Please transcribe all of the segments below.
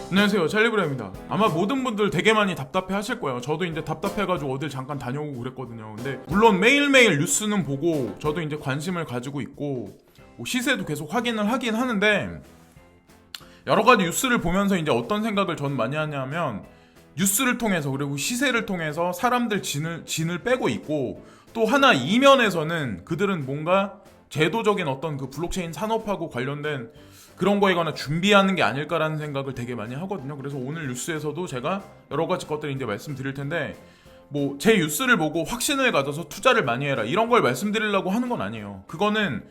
안녕하세요, 찰리브라입니다. 아마 모든 분들 되게 많이 답답해 하실 거예요. 저도 이제 답답해가지고 어딜 잠깐 다녀오고 그랬거든요. 근데 물론 매일매일 뉴스는 보고 저도 이제 관심을 가지고 있고 뭐 시세도 계속 확인을 하긴 하는데, 여러 가지 뉴스를 보면서 이제 어떤 생각을 전 많이 하냐면, 뉴스를 통해서 그리고 시세를 통해서 사람들 진을 빼고 있고, 또 하나 이면에서는 그들은 뭔가 제도적인 어떤 그 블록체인 산업하고 관련된 그런 거에 관한 준비하는 게 아닐까라는 생각을 되게 많이 하거든요. 그래서 오늘 뉴스에서도 제가 여러 가지 것들을 이제 말씀드릴 텐데, 뭐 제 뉴스를 보고 확신을 가져서 투자를 많이 해라 이런 걸 말씀드리려고 하는 건 아니에요. 그거는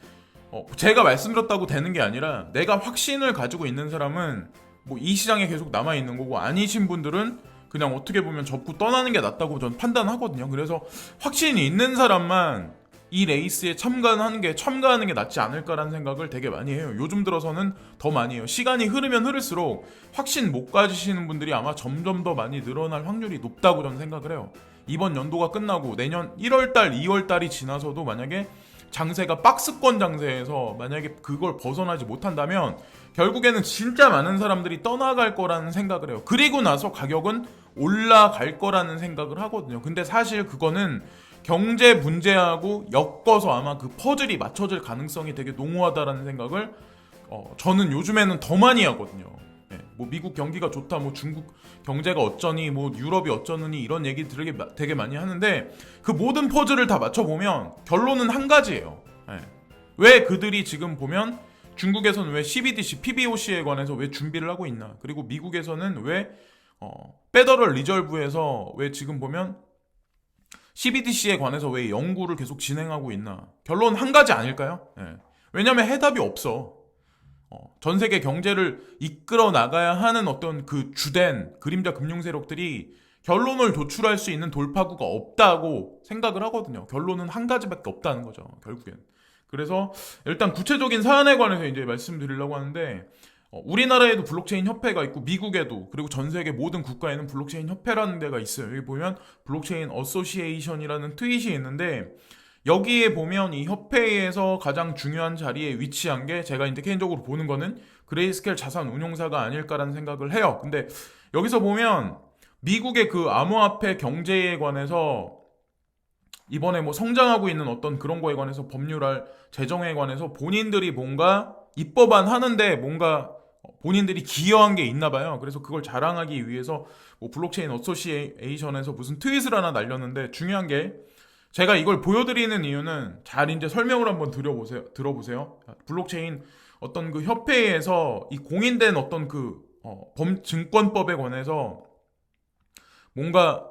제가 말씀드렸다고 되는 게 아니라, 내가 확신을 가지고 있는 사람은 뭐 이 시장에 계속 남아 있는 거고, 아니신 분들은 그냥 어떻게 보면 접고 떠나는 게 낫다고 저는 판단하거든요. 그래서 확신이 있는 사람만 이 레이스에 참가하는 게 낫지 않을까라는 생각을 되게 많이 해요. 요즘 들어서는 더 많이 해요. 시간이 흐르면 흐를수록 확신 못 가지시는 분들이 아마 점점 더 많이 늘어날 확률이 높다고 저는 생각을 해요. 이번 연도가 끝나고 내년 1월달, 2월달이 지나서도 만약에 장세가 박스권 장세에서 만약에 그걸 벗어나지 못한다면 결국에는 진짜 많은 사람들이 떠나갈 거라는 생각을 해요. 그리고 나서 가격은 올라갈 거라는 생각을 하거든요. 근데 사실 그거는 경제 문제하고 엮어서 아마 그 퍼즐이 맞춰질 가능성이 되게 농후하다라는 생각을 저는 요즘에는 더 많이 하거든요. 예, 뭐 미국 경기가 좋다, 뭐 중국 경제가 어쩌니, 뭐 유럽이 어쩌느니 이런 얘기 되게 많이 하는데, 그 모든 퍼즐을 다 맞춰보면 결론은 한 가지예요. 예. 왜 그들이 지금 보면 중국에서는 왜 CBDC, PBOC에 관해서 왜 준비를 하고 있나, 그리고 미국에서는 왜 페더럴 리저브에서 왜 지금 보면 CBDC에 관해서 왜 연구를 계속 진행하고 있나? 결론 한 가지 아닐까요? 예. 왜냐면 해답이 없어. 전 세계 경제를 이끌어 나가야 하는 어떤 그 주된 그림자 금융 세력들이 결론을 도출할 수 있는 돌파구가 없다고 생각을 하거든요. 결론은 한 가지밖에 없다는 거죠, 결국엔. 그래서 일단 구체적인 사안에 관해서 이제 말씀드리려고 하는데, 우리나라에도 블록체인 협회가 있고 미국에도, 그리고 전 세계 모든 국가에는 블록체인 협회라는 데가 있어요. 여기 보면 블록체인 어소시에이션이라는 트윗이 있는데, 여기에 보면 이 협회에서 가장 중요한 자리에 위치한 게, 제가 이제 개인적으로 보는 거는 그레이스켈 자산 운용사가 아닐까라는 생각을 해요. 근데 여기서 보면 미국의 그 암호화폐 경제에 관해서 이번에 뭐 성장하고 있는 어떤 그런 거에 관해서 법률할 재정에 관해서 본인들이 뭔가 입법안 하는데 뭔가 본인들이 기여한 게 있나 봐요. 그래서 그걸 자랑하기 위해서 뭐 블록체인 어소시에이션에서 무슨 트윗을 하나 날렸는데, 중요한 게, 제가 이걸 보여드리는 이유는 잘 이제 설명을 한번 들어보세요. 블록체인 어떤 그 협회에서 이 공인된 어떤 그 증권법에 관해서 뭔가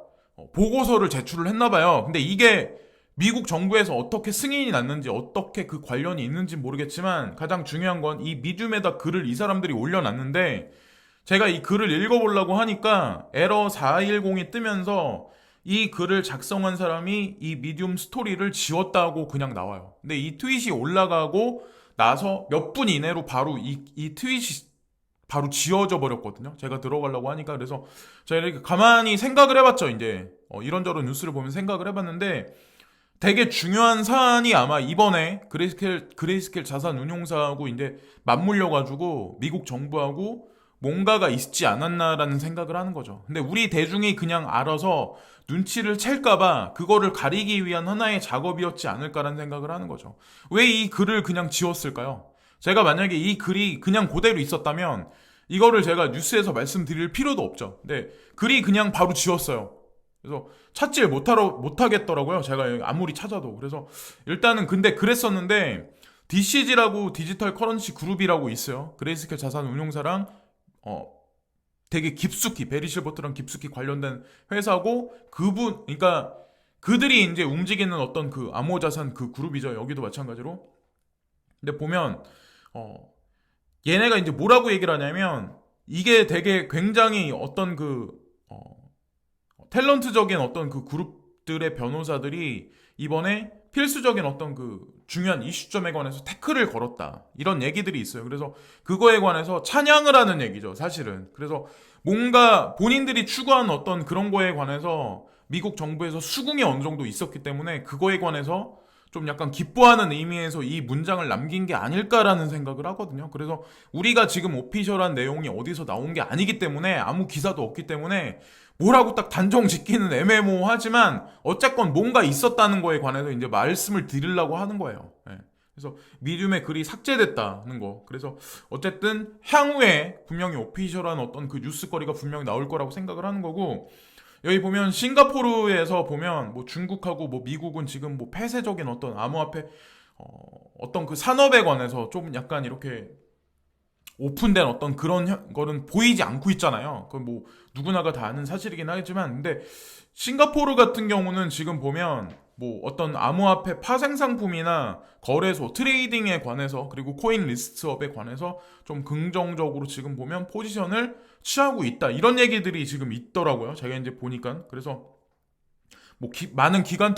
보고서를 제출을 했나 봐요. 근데 이게 미국 정부에서 어떻게 승인이 났는지, 어떻게 그 관련이 있는지 모르겠지만, 가장 중요한 건 이 미디움에다 글을 이 사람들이 올려놨는데, 제가 이 글을 읽어보려고 하니까 에러 410이 뜨면서 이 글을 작성한 사람이 이 미디움 스토리를 지웠다고 그냥 나와요. 근데 이 트윗이 올라가고 나서 몇 분 이내로 바로 이 트윗이 바로 지워져 버렸거든요. 제가 들어가려고 하니까. 그래서 제가 이렇게 가만히 생각을 해봤죠. 이제 이런저런 뉴스를 보면 생각을 해봤는데, 되게 중요한 사안이 아마 이번에 그레이스켈 자산 운용사하고 이제 맞물려가지고 미국 정부하고 뭔가가 있지 않았나라는 생각을 하는 거죠. 근데 우리 대중이 그냥 알아서 눈치를 챌까봐 그거를 가리기 위한 하나의 작업이었지 않을까라는 생각을 하는 거죠. 왜 이 글을 그냥 지웠을까요? 제가 만약에 이 글이 그냥 그대로 있었다면 이거를 제가 뉴스에서 말씀드릴 필요도 없죠. 근데 글이 그냥 바로 지웠어요. 그래서 찾질 못하겠더라고요. 제가 아무리 찾아도. 그래서 일단은 근데 그랬었는데, DCG라고 디지털 커런시 그룹이라고 있어요. 그레이스켈 자산 운용사랑 되게 깊숙이, 베리 실버트랑 깊숙이 관련된 회사고, 그러니까 그들이 이제 움직이는 어떤 그 암호자산 그 그룹이죠. 여기도 마찬가지로. 근데 보면 얘네가 이제 뭐라고 얘기를 하냐면, 이게 되게 굉장히 어떤 그 탤런트적인 어떤 그 그룹들의 변호사들이 이번에 필수적인 어떤 그 중요한 이슈점에 관해서 태클을 걸었다, 이런 얘기들이 있어요. 그래서 그거에 관해서 찬양을 하는 얘기죠, 사실은. 그래서 뭔가 본인들이 추구한 어떤 그런 거에 관해서 미국 정부에서 수긍이 어느 정도 있었기 때문에 그거에 관해서 좀 약간 기뻐하는 의미에서 이 문장을 남긴 게 아닐까라는 생각을 하거든요. 그래서 우리가 지금 오피셜한 내용이 어디서 나온 게 아니기 때문에 아무 기사도 없기 때문에 뭐라고 딱 단정 짓기는 애매모호하지만 어쨌건 뭔가 있었다는 거에 관해서 이제 말씀을 드리려고 하는 거예요. 예. 그래서 미디움의 글이 삭제됐다는 거. 그래서 어쨌든 향후에 분명히 오피셜한 어떤 그 뉴스거리가 분명히 나올 거라고 생각을 하는 거고, 여기 보면 싱가포르에서 보면 뭐 중국하고 뭐 미국은 지금 뭐 폐쇄적인 어떤 암호화폐 어떤 그 산업에 관해서 좀 약간 이렇게 오픈된 어떤 그런 거는 보이지 않고 있잖아요. 그건 뭐 누구나가 다 아는 사실이긴 하지만, 근데 싱가포르 같은 경우는 지금 보면 뭐 어떤 암호화폐 파생 상품이나 거래소, 트레이딩에 관해서, 그리고 코인 리스트업에 관해서 좀 긍정적으로 지금 보면 포지션을 취하고 있다, 이런 얘기들이 지금 있더라고요. 제가 이제 보니까. 그래서 뭐 많은 기관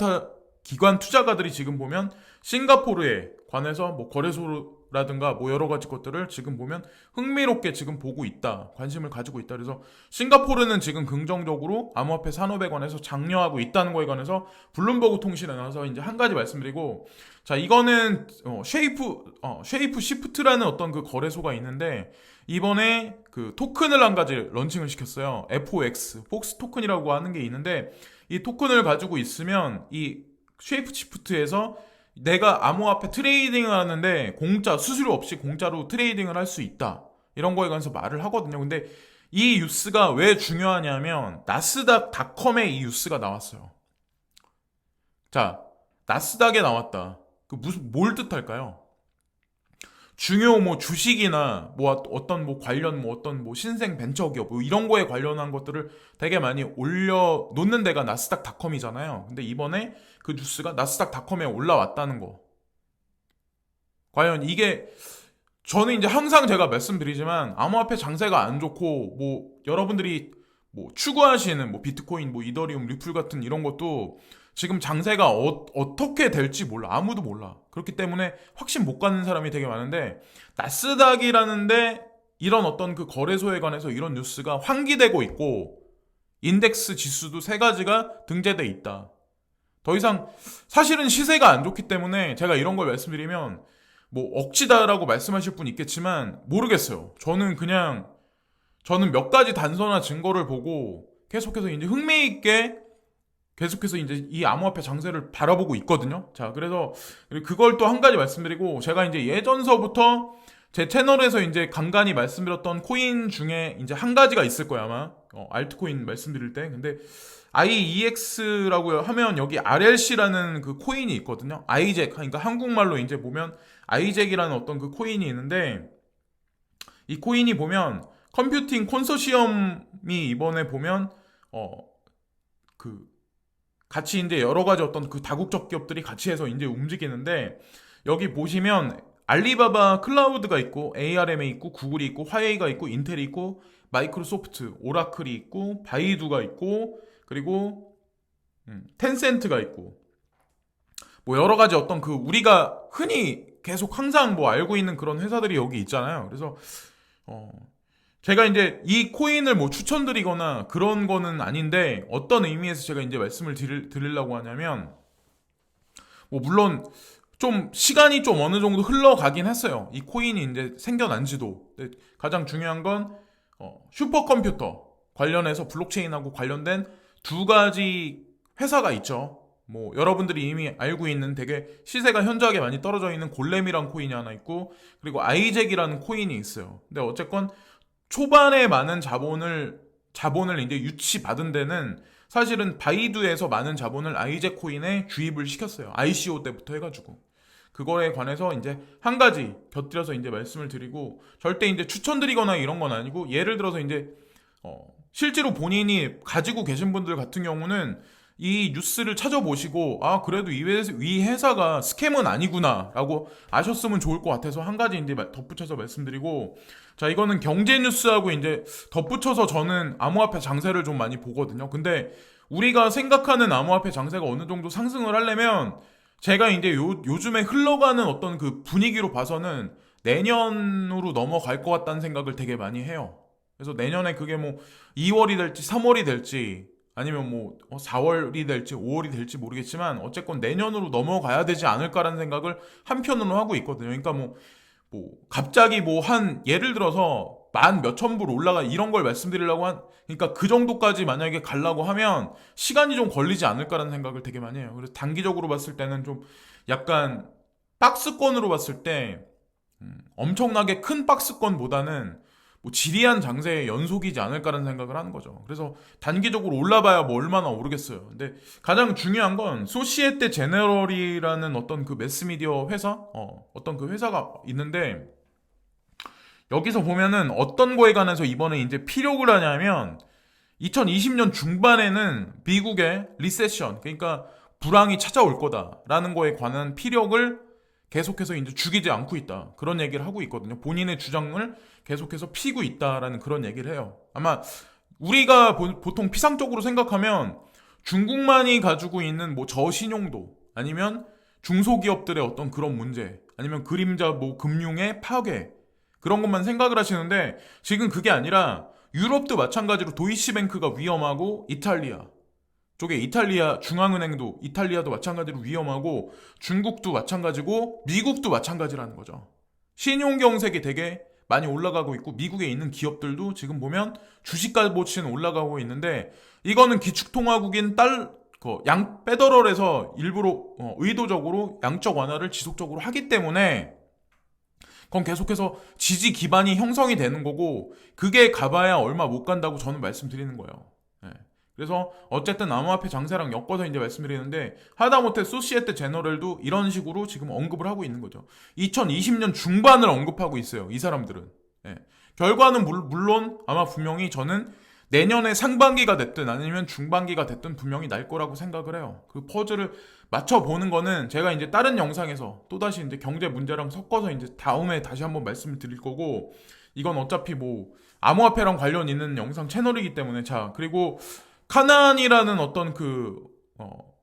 투자가들이 지금 보면 싱가포르에 관해서 뭐 거래소라든가 뭐 여러 가지 것들을 지금 보면 흥미롭게 지금 보고 있다, 관심을 가지고 있다. 그래서 싱가포르는 지금 긍정적으로 암호화폐 산업에 관해서 장려하고 있다는 거에 관해서 블룸버그 통신에 나와서 이제 한 가지 말씀드리고, 자, 이거는 쉐이프 시프트라는 어떤 그 거래소가 있는데 이번에 그 토큰을 한 가지 런칭을 시켰어요. FOX, 폭스 토큰이라고 하는 게 있는데, 이 토큰을 가지고 있으면 이 쉐이프 시프트에서 내가 암호화폐 트레이딩을 하는데 수수료 없이 공짜로 트레이딩을 할 수 있다, 이런 거에 관해서 말을 하거든요. 근데 이 뉴스가 왜 중요하냐면 나스닥닷컴에 이 뉴스가 나왔어요. 자, 나스닥에 나왔다. 뭘 뜻할까요? 중요 뭐 주식이나 뭐 어떤 뭐 관련 뭐 어떤 뭐 신생 벤처 기업 뭐 이런 거에 관련한 것들을 되게 많이 올려 놓는 데가 나스닥닷컴이잖아요. 근데 이번에 그 뉴스가 나스닥닷컴에 올라왔다는 거. 과연 이게, 저는 이제 항상 제가 말씀드리지만 암호화폐 장세가 안 좋고 뭐 여러분들이 뭐 추구하시는 뭐 비트코인, 뭐 이더리움, 리플 같은 이런 것도 지금 장세가 어떻게 될지 몰라. 아무도 몰라. 그렇기 때문에 확신 못 갖는 사람이 되게 많은데, 나스닥이라는데 이런 어떤 그 거래소에 관해서 이런 뉴스가 환기되고 있고 인덱스 지수도 세 가지가 등재돼 있다. 더 이상 사실은 시세가 안 좋기 때문에 제가 이런 걸 말씀드리면 뭐 억지다라고 말씀하실 분 있겠지만 모르겠어요. 저는 몇 가지 단서나 증거를 보고 계속해서 이제 흥미있게 계속해서 이제 이 암호화폐 장세를 바라보고 있거든요. 자, 그래서 그걸 또 한 가지 말씀드리고, 제가 이제 예전서부터 제 채널에서 이제 간간히 말씀드렸던 코인 중에 이제 한 가지가 있을 거예요, 아마. 알트코인 말씀드릴 때. 근데 IEX라고 하면 여기 RLC라는 그 코인이 있거든요. 아이잭, 그러니까 한국말로 이제 보면 아이잭이라는 어떤 그 코인이 있는데, 이 코인이 보면 컴퓨팅 콘소시엄이 이번에 보면 그 같이 이제 여러 가지 어떤 그 다국적 기업들이 같이 해서 이제 움직이는데, 여기 보시면 알리바바 클라우드가 있고 ARM이 있고 구글이 있고 화웨이가 있고 인텔이 있고 마이크로소프트, 오라클이 있고 바이두가 있고 그리고 텐센트가 있고 뭐 여러 가지 어떤 그 우리가 흔히 계속 항상 뭐 알고 있는 그런 회사들이 여기 있잖아요. 그래서 제가 이제 이 코인을 뭐 추천드리거나 그런 거는 아닌데, 어떤 의미에서 제가 이제 말씀을 드리려고 하냐면, 뭐 물론 좀 시간이 좀 어느 정도 흘러가긴 했어요. 이 코인이 이제 생겨난 지도. 가장 중요한 건 슈퍼컴퓨터 관련해서 블록체인하고 관련된 두 가지 회사가 있죠. 뭐 여러분들이 이미 알고 있는 되게 시세가 현저하게 많이 떨어져 있는 골렘이란 코인이 하나 있고, 그리고 아이잭이라는 코인이 있어요. 근데 어쨌건 초반에 많은 자본을 이제 유치받은 데는 사실은 바이두에서 많은 자본을 아이잭 코인에 주입을 시켰어요. ICO 때부터 해가지고. 그거에 관해서 이제 한 가지 곁들여서 이제 말씀을 드리고, 절대 이제 추천드리거나 이런 건 아니고, 예를 들어서 이제 실제로 본인이 가지고 계신 분들 같은 경우는 이 뉴스를 찾아보시고, 아, 그래도 이 회사가 스캠은 아니구나 라고 아셨으면 좋을 것 같아서 한 가지 이제 덧붙여서 말씀드리고, 자, 이거는 경제 뉴스하고 이제 덧붙여서 저는 암호화폐 장세를 좀 많이 보거든요. 근데 우리가 생각하는 암호화폐 장세가 어느 정도 상승을 하려면, 제가 이제 요즘에 흘러가는 어떤 그 분위기로 봐서는 내년으로 넘어갈 것 같다는 생각을 되게 많이 해요. 그래서 내년에 그게 뭐 2월이 될지 3월이 될지 아니면 뭐 4월이 될지 5월이 될지 모르겠지만 어쨌건 내년으로 넘어가야 되지 않을까라는 생각을 한편으로 하고 있거든요. 그러니까 뭐 갑자기 뭐 한 예를 들어서 만 몇천 불 올라가 이런 걸 말씀드리려고 그러니까 그 정도까지 만약에 가려고 하면 시간이 좀 걸리지 않을까라는 생각을 되게 많이 해요. 그래서 단기적으로 봤을 때는 좀 약간 박스권으로 봤을 때 엄청나게 큰 박스권보다는 뭐 지리한 장세의 연속이지 않을까라는 생각을 하는 거죠. 그래서 단기적으로 올라봐야 뭐 얼마나 오르겠어요. 근데 가장 중요한 건 소시에테 제너럴이라는 어떤 그 매스미디어 회사, 어떤 그 회사가 있는데 여기서 보면은 어떤 거에 관해서 이번에 이제 피력을 하냐면 2020년 중반에는 미국의 리세션, 그러니까 불황이 찾아올 거다라는 거에 관한 피력을 계속해서 이제 죽이지 않고 있다. 그런 얘기를 하고 있거든요. 본인의 주장을 계속해서 피고 있다라는 그런 얘기를 해요. 아마 우리가 보통 피상적으로 생각하면 중국만이 가지고 있는 뭐 저신용도 아니면 중소기업들의 어떤 그런 문제 아니면 그림자 뭐 금융의 파괴 그런 것만 생각을 하시는데 지금 그게 아니라 유럽도 마찬가지로 도이치뱅크가 위험하고 이탈리아 쪽에 이탈리아 중앙은행도 이탈리아도 마찬가지로 위험하고 중국도 마찬가지고 미국도 마찬가지라는 거죠. 신용경색이 되게 많이 올라가고 있고 미국에 있는 기업들도 지금 보면 주식 값어치는 올라가고 있는데 이거는 기축통화국인 양 페더럴에서 일부러 의도적으로 양적 완화를 지속적으로 하기 때문에 그건 계속해서 지지 기반이 형성이 되는 거고 그게 가봐야 얼마 못 간다고 저는 말씀드리는 거예요. 네. 그래서 어쨌든 암호화폐 장세랑 엮어서 이제 말씀드리는데 하다못해 소시에테 제너럴도 이런 식으로 지금 언급을 하고 있는 거죠. 2020년 중반을 언급하고 있어요. 이 사람들은. 예. 결과는 물론 아마 분명히 저는 내년에 상반기가 됐든 아니면 중반기가 됐든 분명히 날 거라고 생각을 해요. 그 퍼즐을 맞춰보는 거는 제가 이제 다른 영상에서 또다시 이제 경제 문제랑 섞어서 이제 다음에 다시 한번 말씀을 드릴 거고 이건 어차피 뭐 암호화폐랑 관련 있는 영상 채널이기 때문에 자 그리고 카나안이라는 어떤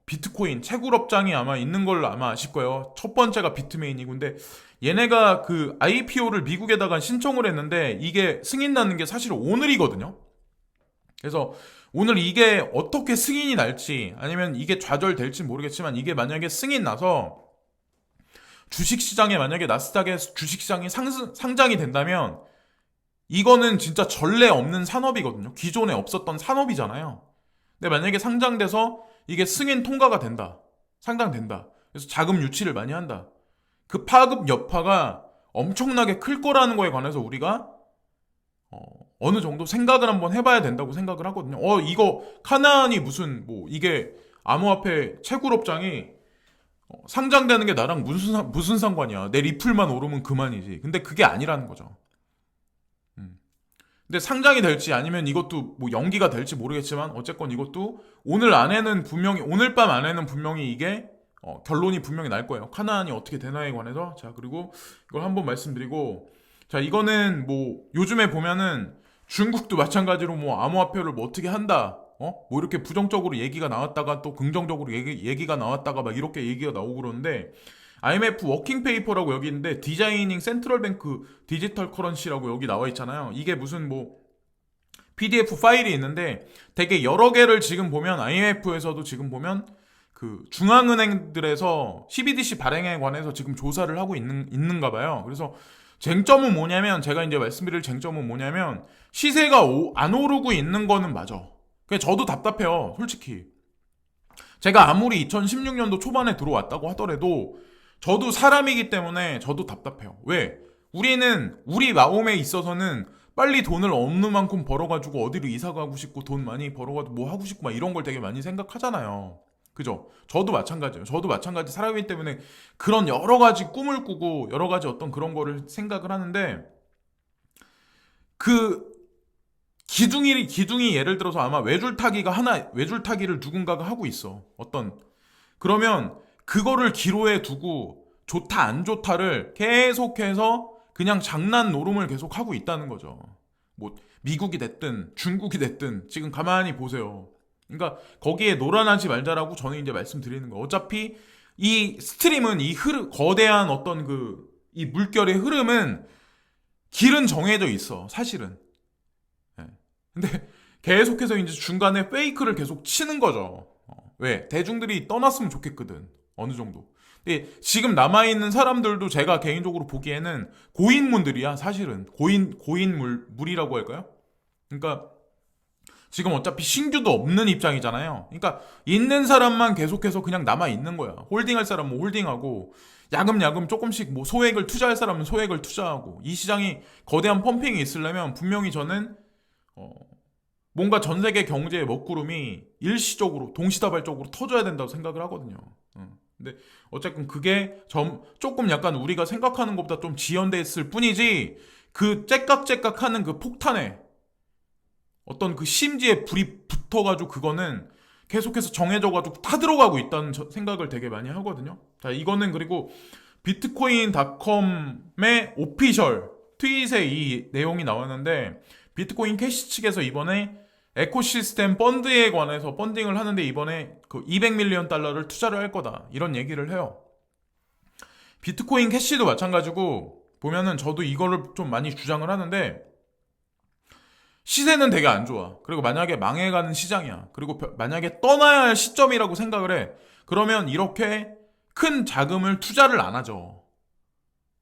비트코인 채굴업장이 아마 있는 걸로 아마 아실 거예요. 첫 번째가 비트메인이고 근데 얘네가 그 IPO를 미국에다가 신청을 했는데 이게 승인 나는 게 사실 오늘이거든요. 그래서 오늘 이게 어떻게 승인이 날지 아니면 이게 좌절될지 모르겠지만 이게 만약에 승인 나서 주식시장에 만약에 나스닥의 주식시장이 상장이 된다면 이거는 진짜 전례 없는 산업이거든요. 기존에 없었던 산업이잖아요. 근데 만약에 상장돼서 이게 승인 통과가 된다. 상장된다. 그래서 자금 유치를 많이 한다. 그 파급 여파가 엄청나게 클 거라는 거에 관해서 우리가 어느 정도 생각을 한번 해봐야 된다고 생각을 하거든요. 이거 카나안이 무슨 뭐 이게 암호화폐 채굴업장이 상장되는 게 나랑 무슨 상관이야. 내 리플만 오르면 그만이지. 근데 그게 아니라는 거죠. 근데 상장이 될지 아니면 이것도 뭐 연기가 될지 모르겠지만 어쨌건 이것도 오늘 밤 안에는 분명히 이게 결론이 분명히 날 거예요. 카나안이 어떻게 되나에 관해서. 자, 그리고 이걸 한번 말씀드리고 자, 이거는 뭐 요즘에 보면은 중국도 마찬가지로 뭐 암호화폐를 뭐 어떻게 한다. 뭐 이렇게 부정적으로 얘기가 나왔다가 또 긍정적으로 얘기가 나왔다가 막 이렇게 얘기가 나오고 그러는데 IMF 워킹 페이퍼라고 여기 있는데 디자이닝 센트럴 뱅크 디지털 커런시라고 여기 나와 있잖아요. 이게 무슨 뭐 PDF 파일이 있는데 되게 여러 개를 지금 보면 IMF에서도 지금 보면 그 중앙은행들에서 CBDC 발행에 관해서 지금 조사를 하고 있는가 봐요. 그래서 쟁점은 뭐냐면 제가 이제 말씀드릴 쟁점은 뭐냐면 시세가 안 오르고 있는 거는 맞아. 그냥 저도 답답해요. 솔직히. 제가 아무리 2016년도 초반에 들어왔다고 하더라도 저도 사람이기 때문에 저도 답답해요. 왜? 우리 마음에 있어서는 빨리 돈을 없는 만큼 벌어가지고 어디로 이사 가고 싶고 돈 많이 벌어가지고 뭐 하고 싶고 막 이런 걸 되게 많이 생각하잖아요. 그죠? 저도 마찬가지예요. 저도 마찬가지 사람이기 때문에 그런 여러 가지 꿈을 꾸고 여러 가지 어떤 그런 거를 생각을 하는데 그 기둥이 예를 들어서 아마 외줄타기를 누군가가 하고 있어. 그러면 그거를 기로에 두고 좋다 안 좋다를 계속해서 그냥 장난 노름을 계속 하고 있다는 거죠. 뭐 미국이 됐든 중국이 됐든 지금 가만히 보세요. 그러니까 거기에 놀아나지 말자라고 저는 이제 말씀드리는 거예요. 어차피 이 스트림은 거대한 어떤 이 물결의 흐름은 길은 정해져 있어. 사실은. 근데 계속해서 이제 중간에 페이크를 계속 치는 거죠. 왜? 대중들이 떠났으면 좋겠거든. 어느 정도. 근데 지금 남아있는 사람들도 제가 개인적으로 보기에는 고인물들이야, 사실은. 고인물이라고 할까요? 그러니까 지금 어차피 신규도 없는 입장이잖아요. 그러니까 있는 사람만 계속해서 그냥 남아있는 거야. 홀딩할 사람은 홀딩하고, 야금야금 조금씩 뭐 소액을 투자할 사람은 소액을 투자하고, 이 시장이 거대한 펌핑이 있으려면 분명히 저는 뭔가 전 세계 경제의 먹구름이 일시적으로 동시다발적으로 터져야 된다고 생각을 하거든요. 근데 어쨌든 그게 조금 약간 우리가 생각하는 것보다 좀 지연돼 있을 뿐이지, 그 째깍째깍하는 그 폭탄에 어떤 그 심지에 불이 붙어가지고 그거는 계속해서 정해져가지고 타들어가고 있다는 생각을 되게 많이 하거든요. 자, 이거는 그리고 비트코인닷컴의 오피셜 트윗에 이 내용이 나왔는데, 비트코인 캐시 측에서 이번에 에코시스템 펀드에 관해서 펀딩을 하는데 이번에 그 200밀리언 달러를 투자를 할 거다, 이런 얘기를 해요. 비트코인 캐시도 마찬가지고 보면은 저도 이거를 좀 많이 주장을 하는데, 시세는 되게 안 좋아. 그리고 만약에 망해가는 시장이야. 그리고 만약에 떠나야 할 시점이라고 생각을 해. 그러면 이렇게 큰 자금을 투자를 안 하죠.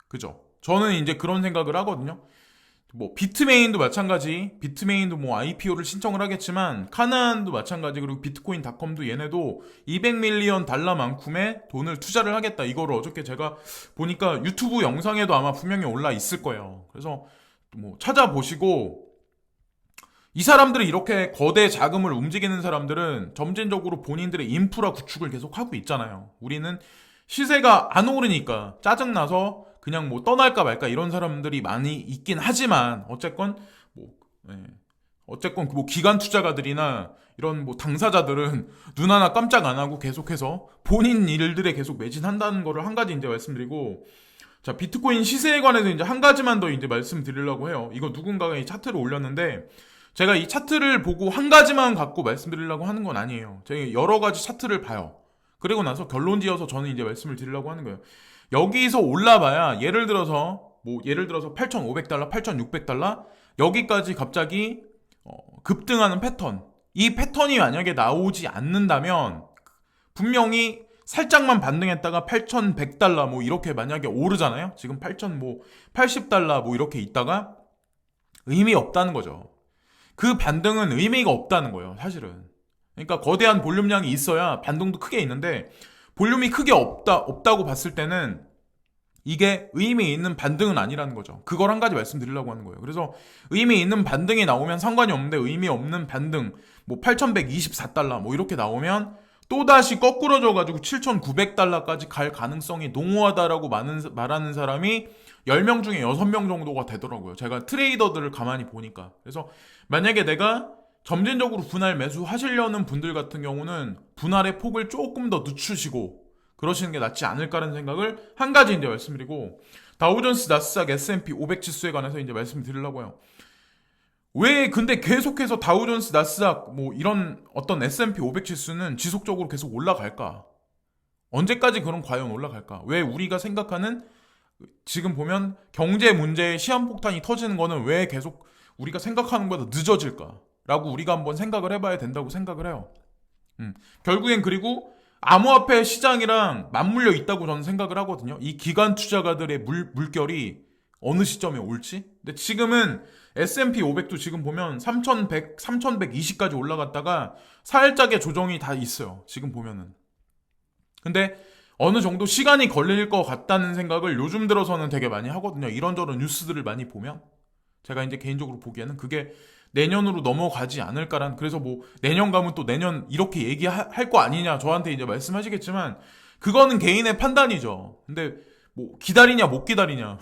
그죠? 저는 이제 그런 생각을 하거든요. 뭐 비트메인도 마찬가지. 비트메인도 뭐 IPO를 신청을 하겠지만, 카나안도 마찬가지. 그리고 비트코인닷컴도 얘네도 200밀리언 달러만큼의 돈을 투자를 하겠다, 이거를 어저께 제가 보니까 유튜브 영상에도 아마 분명히 올라 있을 거예요. 그래서 뭐 찾아보시고, 이 사람들이 이렇게 거대 자금을 움직이는 사람들은 점진적으로 본인들의 인프라 구축을 계속 하고 있잖아요. 우리는 시세가 안 오르니까 짜증나서 그냥 뭐 떠날까 말까 이런 사람들이 많이 있긴 하지만, 어쨌건 뭐, 어쨌건 뭐 기관 투자가들이나 이런 뭐 당사자들은 눈 하나 깜짝 안 하고 계속해서 본인 일들에 계속 매진한다는 거를 한 가지 이제 말씀드리고, 자, 비트코인 시세에 관해서 이제 한 가지만 더 이제 말씀드리려고 해요. 이거 누군가가 이 차트를 올렸는데, 제가 이 차트를 보고 한 가지만 갖고 말씀드리려고 하는 건 아니에요. 제가 여러 가지 차트를 봐요. 그리고 나서 결론 지어서 저는 이제 말씀을 드리려고 하는 거예요. 여기서 올라봐야, 예를 들어서 8,500달러, 8,600달러 여기까지 갑자기 급등하는 패턴. 이 패턴이 만약에 나오지 않는다면 분명히 살짝만 반등했다가 8,100달러 뭐 이렇게 만약에 오르잖아요. 지금 8,080달러 뭐 이렇게 있다가 의미 없다는 거죠. 그 반등은 의미가 없다는 거예요, 사실은. 그러니까 거대한 볼륨량이 있어야 반등도 크게 있는데, 볼륨이 크게 없다고 봤을 때는 이게 의미 있는 반등은 아니라는 거죠. 그걸 한 가지 말씀드리려고 하는 거예요. 그래서 의미 있는 반등이 나오면 상관이 없는데, 의미 없는 반등, 뭐 8,124달러 뭐 이렇게 나오면 또다시 거꾸러져가지고 7,900달러까지 갈 가능성이 농후하다라고 말하는 사람이 10명 중에 6명 정도가 되더라고요. 제가 트레이더들을 가만히 보니까. 그래서 만약에 내가 점진적으로 분할 매수 하시려는 분들 같은 경우는 분할의 폭을 조금 더 늦추시고 그러시는 게 낫지 않을까라는 생각을 한 가지 이제 말씀드리고, 다우존스, 나스닥, S&P 500 지수에 관해서 이제 말씀드리려고 해요. 왜 근데 계속해서 다우존스, 나스닥 뭐 이런 어떤 S&P 500 지수는 지속적으로 계속 올라갈까? 언제까지 그럼 과연 올라갈까? 왜 우리가 생각하는, 지금 보면 경제 문제의 시한폭탄이 터지는 거는 왜 계속 우리가 생각하는 것보다 늦어질까? 라고 우리가 한번 생각을 해봐야 된다고 생각을 해요. 결국엔 그리고 암호화폐 시장이랑 맞물려 있다고 저는 생각을 하거든요. 이 기관 투자가들의 물결이 어느 시점에 올지. 근데 지금은 S&P 500도 지금 보면 3,100, 3,120까지 올라갔다가 살짝의 조정이 다 있어요, 지금 보면은. 근데 어느 정도 시간이 걸릴 것 같다는 생각을 요즘 들어서는 되게 많이 하거든요. 이런저런 뉴스들을 많이 보면. 제가 이제 개인적으로 보기에는 그게 내년으로 넘어가지 않을까란, 그래서 뭐 내년 가면 또 내년 이렇게 얘기할 거 아니냐 저한테 이제 말씀하시겠지만, 그거는 개인의 판단이죠. 근데 뭐 기다리냐 못 기다리냐,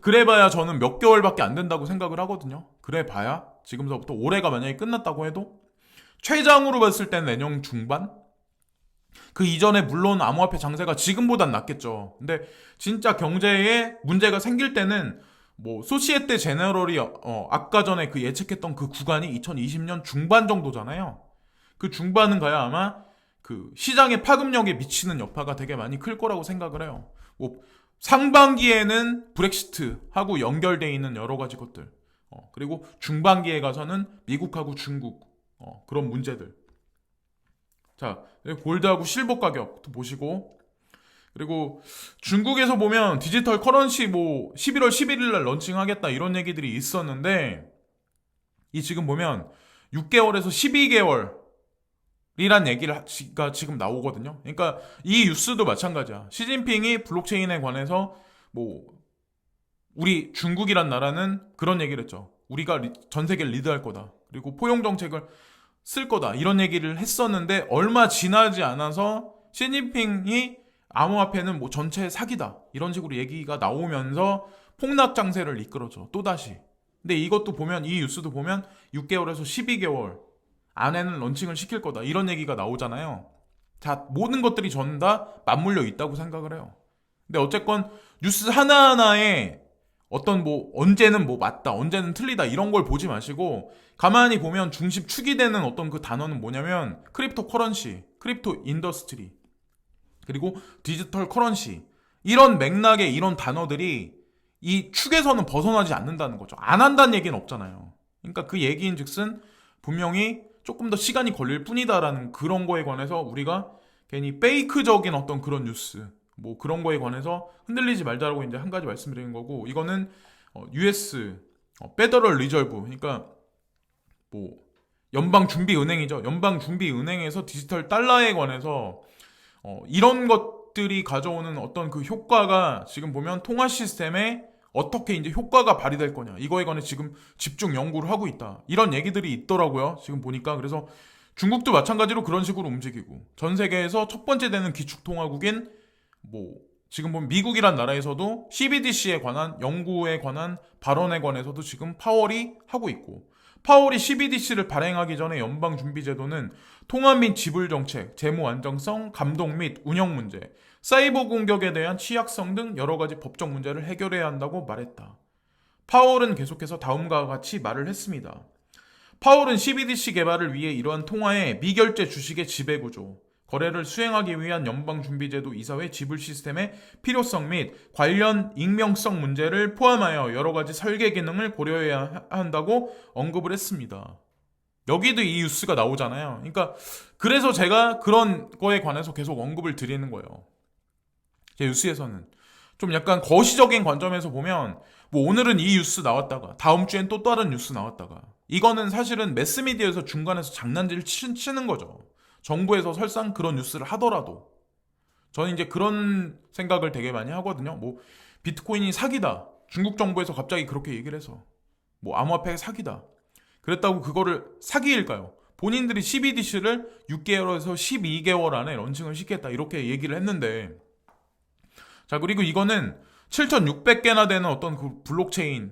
그래봐야 저는 몇 개월밖에 안 된다고 생각을 하거든요. 그래봐야 지금서부터 올해가 만약에 끝났다고 해도 최장으로 봤을 땐 내년 중반? 그 이전에 물론 암호화폐 장세가 지금보단 낫겠죠. 근데 진짜 경제에 문제가 생길 때는 뭐 소시에테 제너럴이 아까 전에 그 예측했던 그 구간이 2020년 중반 정도잖아요. 그 중반은 가야 아마 그 시장의 파급력에 미치는 여파가 되게 많이 클 거라고 생각을 해요. 뭐 상반기에는 브렉시트하고 연결돼 있는 여러 가지 것들, 그리고 중반기에 가서는 미국하고 중국 그런 문제들. 자, 골드하고 실버 가격도 보시고, 그리고 중국에서 보면 디지털 커런시 뭐 11월 11일 날 런칭하겠다 이런 얘기들이 있었는데, 이 지금 보면 6개월에서 12개월이란 얘기가 지금 나오거든요. 그러니까 이 뉴스도 마찬가지야. 시진핑이 블록체인에 관해서 뭐 우리 중국이란 나라는 그런 얘기를 했죠. 우리가 전 세계를 리드할 거다. 그리고 포용 정책을 쓸 거다. 이런 얘기를 했었는데 얼마 지나지 않아서 시진핑이 암호화폐는 뭐 전체 사기다. 이런 식으로 얘기가 나오면서 폭락 장세를 이끌어줘. 또다시. 근데 이것도 보면 이 뉴스도 보면 6개월에서 12개월 안에는 런칭을 시킬 거다. 이런 얘기가 나오잖아요. 자, 모든 것들이 전 다 맞물려 있다고 생각을 해요. 근데 어쨌건 뉴스 하나하나에 어떤 뭐 언제는 뭐 맞다, 언제는 틀리다 이런 걸 보지 마시고 가만히 보면 중심축이 되는 어떤 그 단어는 뭐냐면 크립토 커런시, 크립토 인더스트리, 그리고 디지털 커런시 이런 맥락의 이런 단어들이 이 축에서는 벗어나지 않는다는 거죠. 안 한다는 얘기는 없잖아요. 그러니까 그 얘기인즉슨 분명히 조금 더 시간이 걸릴 뿐이다라는 그런 거에 관해서 우리가 괜히 페이크적인 어떤 그런 뉴스 뭐 그런 거에 관해서 흔들리지 말자라고 이제 한 가지 말씀드리는 거고, 이거는 US 페더럴 리저브, 그러니까 뭐 연방준비은행이죠. 연방준비은행에서 디지털 달러에 관해서 이런 것들이 가져오는 어떤 그 효과가 지금 보면 통화 시스템에 어떻게 이제 효과가 발휘될 거냐 이거에 관해 지금 집중 연구를 하고 있다. 이런 얘기들이 있더라고요. 지금 보니까. 그래서 중국도 마찬가지로 그런 식으로 움직이고, 전 세계에서 첫 번째 되는 기축통화국인 뭐 지금 보면 미국이란 나라에서도 CBDC에 관한 연구에 관한 발언에 관해서도 지금 파월이 하고 있고, 파월이 CBDC를 발행하기 전에 연방준비제도는 통화 및 지불 정책, 재무 안정성, 감독 및 운영 문제, 사이버 공격에 대한 취약성 등 여러 가지 법적 문제를 해결해야 한다고 말했다. 파월은 계속해서 다음과 같이 말을 했습니다. 파월은 CBDC 개발을 위해 이러한 통화의 미결제 주식의 지배구조, 거래를 수행하기 위한 연방준비제도 이사회 지불 시스템의 필요성 및 관련 익명성 문제를 포함하여 여러 가지 설계 기능을 고려해야 한다고 언급을 했습니다. 여기도 이 뉴스가 나오잖아요. 그러니까 그래서 제가 그런 거에 관해서 계속 언급을 드리는 거예요. 제 뉴스에서는 좀 약간 거시적인 관점에서 보면 뭐 오늘은 이 뉴스 나왔다가 다음 주엔 또 다른 뉴스 나왔다가, 이거는 사실은 매스미디어에서 중간에서 장난질 치는 거죠. 정부에서 설상 그런 뉴스를 하더라도 저는 이제 그런 생각을 되게 많이 하거든요. 뭐 비트코인이 사기다, 중국 정부에서 갑자기 그렇게 얘기를 해서 뭐 암호화폐가 사기다 그랬다고 그거를 사기일까요? 본인들이 CBDC를 6개월에서 12개월 안에 런칭을 시켰다 이렇게 얘기를 했는데, 자, 그리고 이거는 7,600개나 되는 어떤 그 블록체인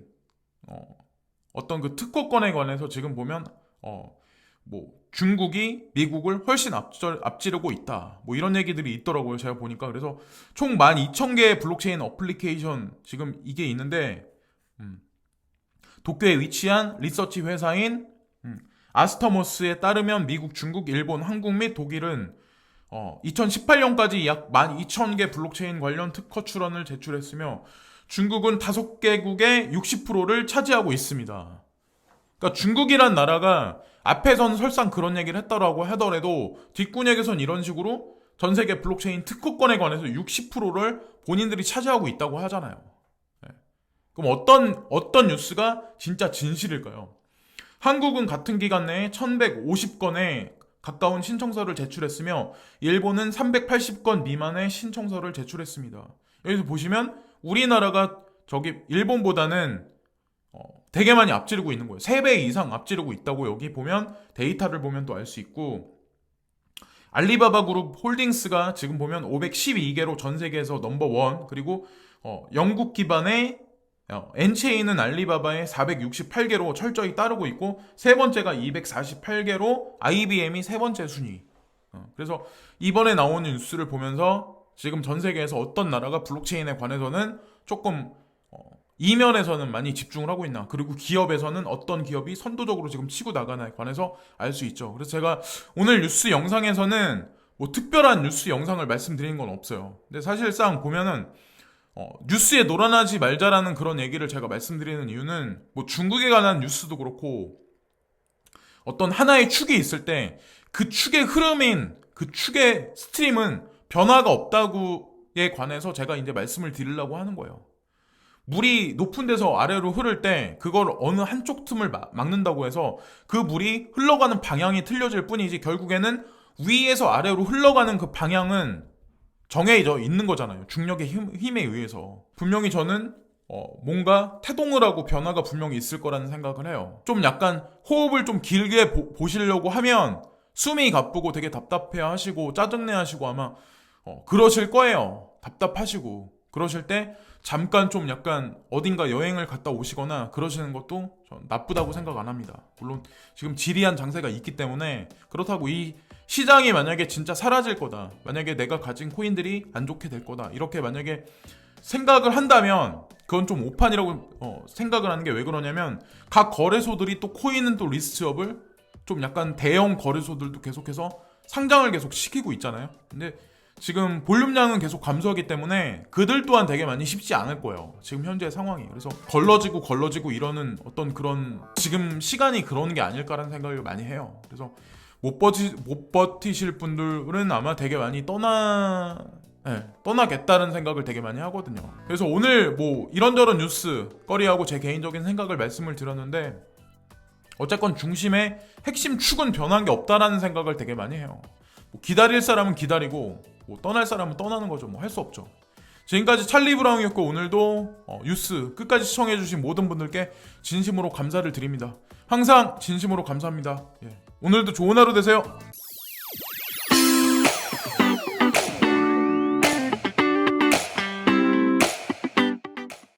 어떤 그 특허권에 관해서 지금 보면 뭐 중국이 미국을 훨씬 앞지르고 있다 뭐 이런 얘기들이 있더라고요. 제가 보니까. 그래서 총 12,000개의 블록체인 어플리케이션 지금 이게 있는데, 도쿄에 위치한 리서치 회사인 아스터머스에 따르면 미국, 중국, 일본, 한국 및 독일은 2018년까지 약 12,000개 블록체인 관련 특허 출원을 제출했으며 중국은 5개국의 60%를 차지하고 있습니다. 그러니까 중국이란 나라가 앞에서는 설상 그런 얘기를 했다라고 하더라도 뒷구녕에선 이런 식으로 전 세계 블록체인 특허권에 관해서 60%를 본인들이 차지하고 있다고 하잖아요. 그럼 어떤 뉴스가 진짜 진실일까요? 한국은 같은 기간 내에 1150건의 가까운 신청서를 제출했으며 일본은 380건 미만의 신청서를 제출했습니다. 여기서 보시면 우리나라가 저기 일본보다는 되게 많이 앞지르고 있는 거예요. 3배 이상 앞지르고 있다고 여기 보면 데이터를 보면 또 알 수 있고, 알리바바 그룹 홀딩스가 지금 보면 512개로 전 세계에서 넘버원, 그리고 영국 기반의 엔체인은 알리바바의 468개로 철저히 따르고 있고, 세 번째가 248개로 IBM이 세 번째 순위. 그래서 이번에 나오는 뉴스를 보면서 지금 전 세계에서 어떤 나라가 블록체인에 관해서는 조금 이면에서는 많이 집중을 하고 있나, 그리고 기업에서는 어떤 기업이 선도적으로 지금 치고 나가나에 관해서 알 수 있죠. 그래서 제가 오늘 뉴스 영상에서는 뭐 특별한 뉴스 영상을 말씀드리는 건 없어요. 근데 사실상 보면은 뉴스에 놀아나지 말자라는 그런 얘기를 제가 말씀드리는 이유는 뭐 중국에 관한 뉴스도 그렇고 어떤 하나의 축이 있을 때 그 축의 흐름인 그 축의 스트림은 변화가 없다고에 관해서 제가 이제 말씀을 드리려고 하는 거예요. 물이 높은 데서 아래로 흐를 때 그걸 어느 한쪽 틈을 막는다고 해서 그 물이 흘러가는 방향이 틀려질 뿐이지 결국에는 위에서 아래로 흘러가는 그 방향은 정해져 있는 거잖아요. 중력의 힘에 의해서. 분명히 저는 뭔가 태동을 하고 변화가 분명히 있을 거라는 생각을 해요. 좀 약간 호흡을 좀 길게 보시려고 하면 숨이 가쁘고 되게 답답해 하시고 짜증내 하시고 아마 그러실 거예요. 답답하시고 그러실 때 잠깐 좀 약간 어딘가 여행을 갔다 오시거나 그러시는 것도 전 나쁘다고 생각 안 합니다. 물론 지금 지리한 장세가 있기 때문에 그렇다고 이 시장이 만약에 진짜 사라질 거다, 만약에 내가 가진 코인들이 안 좋게 될 거다 이렇게 만약에 생각을 한다면 그건 좀 오판이라고 생각을 하는 게 왜 그러냐면 각 거래소들이 또 코인은 또 리스트업을 좀 약간 대형 거래소들도 계속해서 상장을 계속 시키고 있잖아요. 근데 지금 볼륨량은 계속 감소하기 때문에 그들 또한 되게 많이 쉽지 않을 거예요. 지금 현재 상황이. 그래서 걸러지고 이러는 어떤 그런 지금 시간이 그러는 게 아닐까라는 생각을 많이 해요. 그래서 못 버티실 분들은 아마 되게 많이 떠나겠다는 생각을 되게 많이 하거든요. 그래서 오늘 뭐 이런저런 뉴스 거리하고 제 개인적인 생각을 말씀을 드렸는데 어쨌건 중심의 핵심 축은 변한 게 없다라는 생각을 되게 많이 해요. 뭐 기다릴 사람은 기다리고 뭐 떠날 사람은 떠나는 거죠. 뭐 할 수 없죠. 지금까지 찰리 브라운이었고 오늘도 뉴스 끝까지 시청해주신 모든 분들께 진심으로 감사를 드립니다. 항상 진심으로 감사합니다. 오늘도 좋은 하루 되세요.